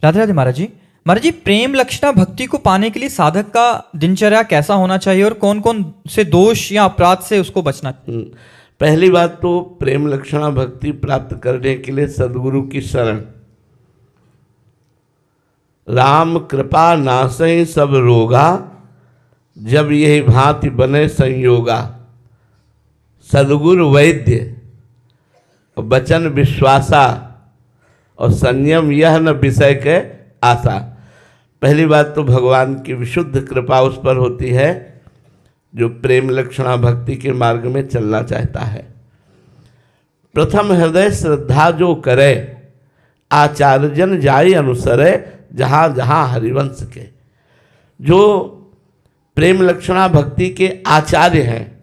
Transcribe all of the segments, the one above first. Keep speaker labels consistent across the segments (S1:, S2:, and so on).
S1: राधे राधे महाराज जी। महाराज जी, प्रेम लक्षणा भक्ति को पाने के लिए साधक का दिनचर्या कैसा होना चाहिए और कौन कौन से दोष या अपराध से उसको बचना?
S2: पहली बात तो प्रेम लक्षणा भक्ति प्राप्त करने के लिए सद्गुरु की शरण। राम कृपा नासै सब रोगा, जब यही भांति बने संयोगा। सद्गुरु वैद्य वचन विश्वासा, और संयम यह न विषय के आशा। पहली बात तो भगवान की विशुद्ध कृपा उस पर होती है जो प्रेम लक्षणा भक्ति के मार्ग में चलना चाहता है। प्रथम हृदय श्रद्धा जो करे, आचार्य जन जाय अनुसरे, जहाँ जहाँ हरिवंश के। जो प्रेम लक्षणा भक्ति के आचार्य हैं,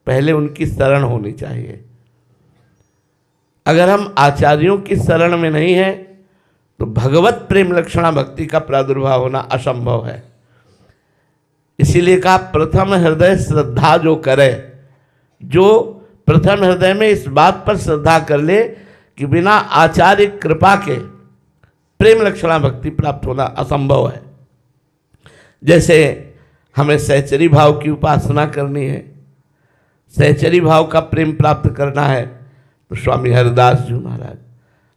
S2: पहले उनकी शरण होनी चाहिए। अगर हम आचार्यों की शरण में नहीं हैं तो भगवत प्रेम लक्षणा भक्ति का प्रादुर्भाव होना असंभव है। इसीलिए कहा प्रथम हृदय श्रद्धा जो करे। जो प्रथम हृदय में इस बात पर श्रद्धा कर ले कि बिना आचार्य कृपा के प्रेम लक्षणा भक्ति प्राप्त होना असंभव है। जैसे हमें सहचरी भाव की उपासना करनी है, सहचरी भाव का प्रेम प्राप्त करना है, तो स्वामी हरिदास जी महाराज,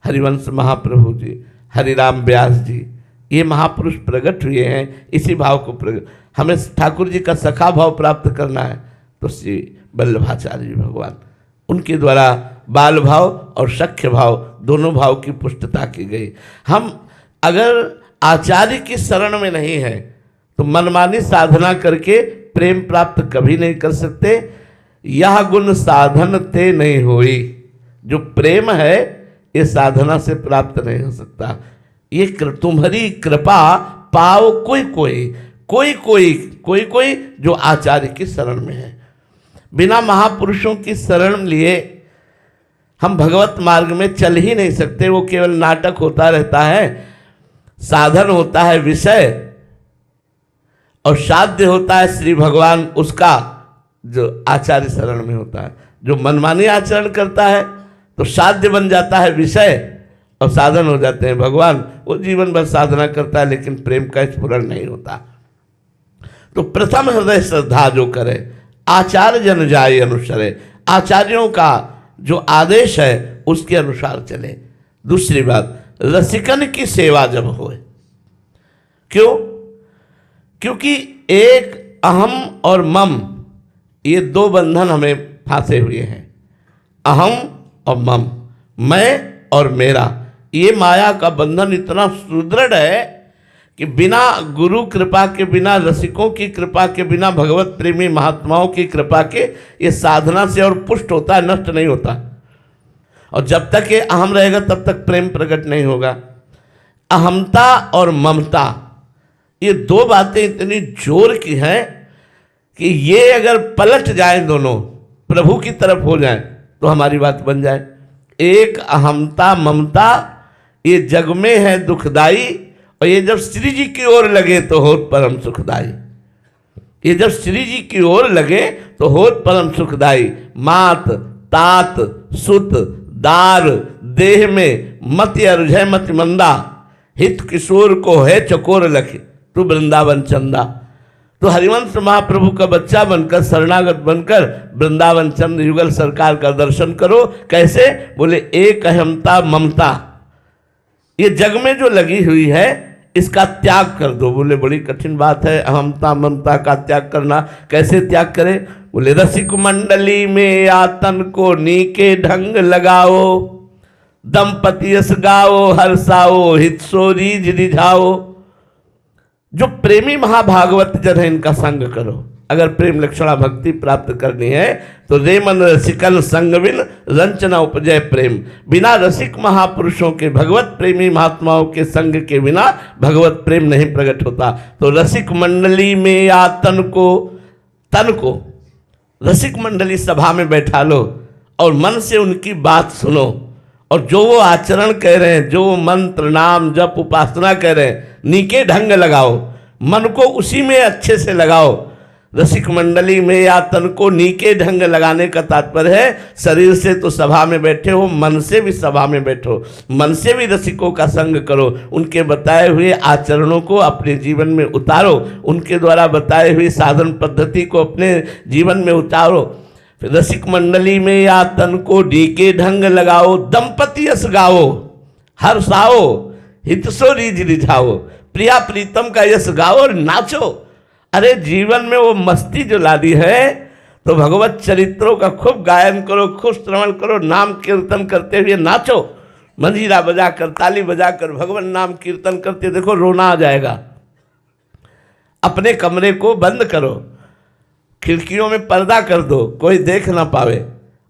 S2: हरिवंश महाप्रभु जी, हरिराम व्यास जी, ये महापुरुष प्रकट हुए हैं इसी भाव को प्रकट। हमें ठाकुर जी का सखा भाव प्राप्त करना है तो श्री वल्लभाचार्य जी भगवान, उनके द्वारा बाल भाव और सख्य भाव दोनों भाव की पुष्टता की गई। हम अगर आचार्य की शरण में नहीं हैं तो मनमानी साधना करके प्रेम प्राप्त कभी नहीं कर सकते। यह गुण साधन ते नहीं होई। जो प्रेम है ये साधना से प्राप्त नहीं हो सकता। ये तुम्हारी कृपा पाओ कोई जो आचार्य की शरण में है। बिना महापुरुषों की शरण लिए हम भगवत मार्ग में चल ही नहीं सकते। वो केवल नाटक होता रहता है, साधन होता है विषय, और साध्य होता है श्री भगवान उसका जो आचार्य शरण में होता है। जो मनमानी आचरण करता है तो साध्य बन जाता है विषय और साधन हो जाते हैं भगवान। वो जीवन भर साधना करता है लेकिन प्रेम का स्फुरण नहीं होता। तो प्रथम हृदय श्रद्धा जो करे, आचार्य जन जाय अनुसरे, आचार्यों का जो आदेश है उसके अनुसार चले। दूसरी बात, रसिकन की सेवा जब होए। क्यों? क्योंकि एक अहम और मम, ये दो बंधन हमें फांसे हुए हैं। अहम और मम, मैं और मेरा, ये माया का बंधन इतना सुदृढ़ है कि बिना गुरु कृपा के, बिना रसिकों की कृपा के, बिना भगवत प्रेमी महात्माओं की कृपा के ये साधना से और पुष्ट होता है, नष्ट नहीं होता। और जब तक ये अहम रहेगा तब तक प्रेम प्रकट नहीं होगा। अहमता और ममता, ये दो बातें इतनी जोर की हैं कि ये अगर पलट जाए, दोनों प्रभु की तरफ हो जाए तो हमारी बात बन जाए। एक अहमता ममता ये जग में है दुखदाई, और ये जब श्री जी की ओर लगे तो होत परम सुखदाई। ये जब श्री जी की ओर लगे तो होत परम सुखदाई। मात तात सुत दार देह में मत अरुझय मत मंदा, हित किशोर को है चकोर लखे तू वृंदावन चंदा। तो हरिवंश महाप्रभु का बच्चा बनकर, शरणागत बनकर वृंदावन चंद्र युगल सरकार का दर्शन करो। कैसे? बोले एक अहमता ममता, ये जग में जो लगी हुई है इसका त्याग कर दो। बोले बड़ी कठिन बात है अहमता ममता का त्याग करना, कैसे त्याग करें? बोले रसिक मंडली में आतन को नीके ढंग लगाओ, दंपति यस गाओ हर्षाओ, हित सो रीझ रिझाओ। जो प्रेमी महाभागवत जन है इनका संग करो। अगर प्रेम लक्षणा भक्ति प्राप्त करनी है तो रे मन रसिकन संग बिन रंचना उपजय प्रेम। बिना रसिक महापुरुषों के, भगवत प्रेमी महात्माओं के संग के बिना भगवत प्रेम नहीं प्रकट होता। तो रसिक मंडली में या तन को रसिक मंडली सभा में बैठा लो और मन से उनकी बात सुनो, और जो वो आचरण कह रहे हैं, जो वो मंत्र नाम जप उपासना कह रहे हैं, नीके ढंग लगाओ, मन को उसी में अच्छे से लगाओ। रसिक मंडली में या तन को नीके ढंग लगाने का तात्पर्य है शरीर से तो सभा में बैठे हो, मन से भी सभा में बैठो, मन से भी रसिकों का संग करो, उनके बताए हुए आचरणों को अपने जीवन में उतारो, उनके द्वारा बताए हुए साधन पद्धति को अपने जीवन में उतारो। रसिक मंडली में या तन को नीके ढंग लगाओ, दंपति यश गाओ, हर्षाओ, हितसो रीझ रिझाओ, प्रिया प्रीतम का यश गाओ और नाचो। अरे जीवन में वो मस्ती जो लादी है तो भगवत चरित्रों का खूब गायन करो, खूब श्रवण करो, नाम कीर्तन करते हुए नाचो, मंजीरा बजाकर, ताली बजाकर भगवान नाम कीर्तन करते देखो रोना आ जाएगा। अपने कमरे को बंद करो, खिड़कियों में पर्दा कर दो, कोई देख ना पावे,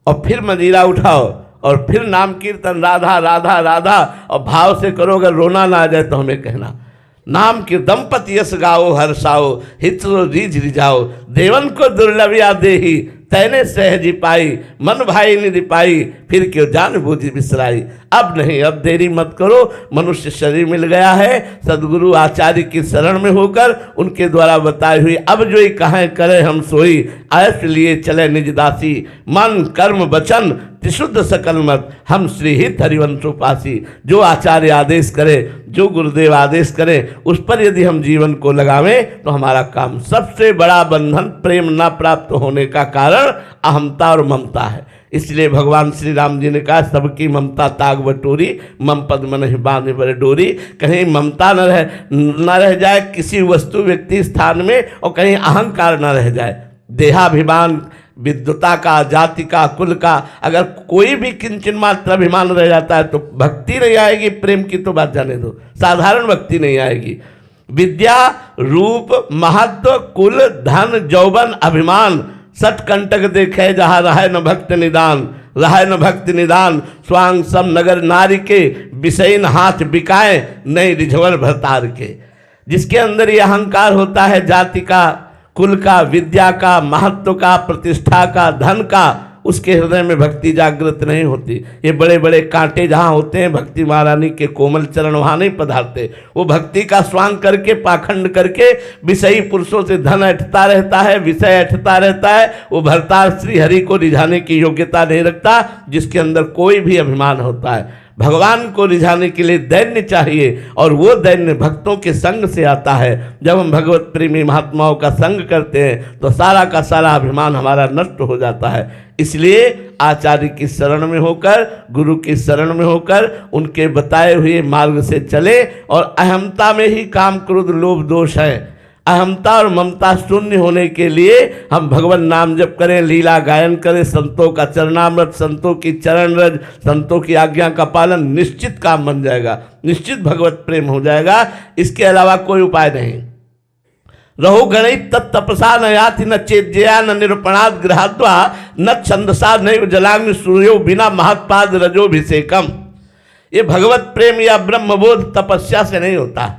S2: और फिर मंजीरा उठाओ और फिर नाम कीर्तन राधा राधा राधा और भाव से करो। अगर रोना ना आ जाए तो हमें कहना। नाम के दंपति यश गाओ, हर्षाओ, हित रीझ रिझाओ, देवन को दुर्लभिया देही, तैने सहजी पाई, मन भाई निधि पाई, फिर क्यों जान बूझी बिसराई। अब नहीं, अब देरी मत करो, मनुष्य शरीर मिल गया है, सदगुरु आचार्य की शरण में होकर उनके द्वारा बताई हुई अब जो ही कहें करे हम सोई, आयस लिए चले निज दासी, मन कर्म वचन त्रिशुद्ध सकल मत, हम श्री हित हरिवंश उपासी। जो आचार्य आदेश करे, जो गुरुदेव आदेश करे, उस पर यदि हम जीवन को लगावें तो हमारा काम। सबसे बड़ा बंधन प्रेम न प्राप्त होने का कारण अहमता और ममता है। इसलिए भगवान श्री राम जी ने कहा सबकी ममता ताग बटोरी, मम पद मन ही बांधे बर डोरी। कहीं ममता न रह जाए किसी वस्तु व्यक्ति स्थान में, और कहीं अहंकार न रह जाए, देहाभिमान, विद्वता का, जाति का, कुल का, अगर कोई भी किंचन मात्र अभिमान रह जाता है तो भक्ति नहीं आएगी। प्रेम की तो बात जाने दो, साधारण भक्ति नहीं आएगी। विद्या, रूप, महत्व, कुल, धन, जौवन, अभिमान सट कंटक देखे जहाँ रहे न भक्त निदान, रहे न भक्त निदान, स्वांग सम नगर नारी के, विषयन हाथ बिकाए नहीं रिझवर भरतार के। जिसके अंदर ये अहंकार होता है जाति का, कुल का, विद्या का, महत्व का, प्रतिष्ठा का, धन का, उसके हृदय में भक्ति जागृत नहीं होती। ये बड़े बड़े कांटे जहाँ होते हैं भक्ति महारानी के कोमल चरण वहाँ नहीं पधारते। वो भक्ति का स्वांग करके, पाखंड करके विषयी पुरुषों से धन ऐठता रहता है, विषय ऐठता रहता है। वो भरतार श्री हरि को रिझाने की योग्यता नहीं रखता, जिसके अंदर कोई भी अभिमान होता है। भगवान को रिझाने के लिए दैन्य चाहिए, और वो दैन्य भक्तों के संग से आता है। जब हम भगवत प्रेमी महात्माओं का संग करते हैं तो सारा का सारा अभिमान हमारा नष्ट हो जाता है। इसलिए आचार्य की शरण में होकर, गुरु की शरण में होकर उनके बताए हुए मार्ग से चले, और अहमता में ही काम, क्रोध, लोभ दोष है। अहमता और ममता शून्य होने के लिए हम भगवान नाम जप करें, लीला गायन करें, संतों का चरणामृत, संतों की चरण रज, संतों की आज्ञा का पालन, निश्चित काम बन जाएगा, निश्चित भगवत प्रेम हो जाएगा। इसके अलावा कोई उपाय नहीं। रहो गणित तत्तपसा न याति न चेद्या न निरूपणाद गृहाद्वा न छंदसा नैव जलाग्नि सूर्यो बिना महत्पाद रजोभिषेकम। ये भगवत प्रेम या ब्रह्मबोध तपस्या से नहीं होता,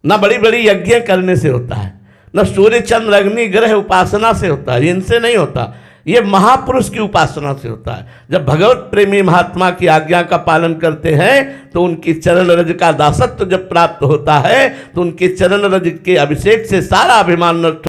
S2: न बड़ी बड़ी यज्ञ करने से होता है, न सूर्य चंद्र अग्नि ग्रह उपासना से होता है, इनसे नहीं होता। ये महापुरुष की उपासना से होता है। जब भगवत प्रेमी महात्मा की आज्ञा का पालन करते हैं तो उनकी चरण रज का दासत्व जब प्राप्त होता है तो उनके चरण रज के अभिषेक से सारा अभिमान नष्ट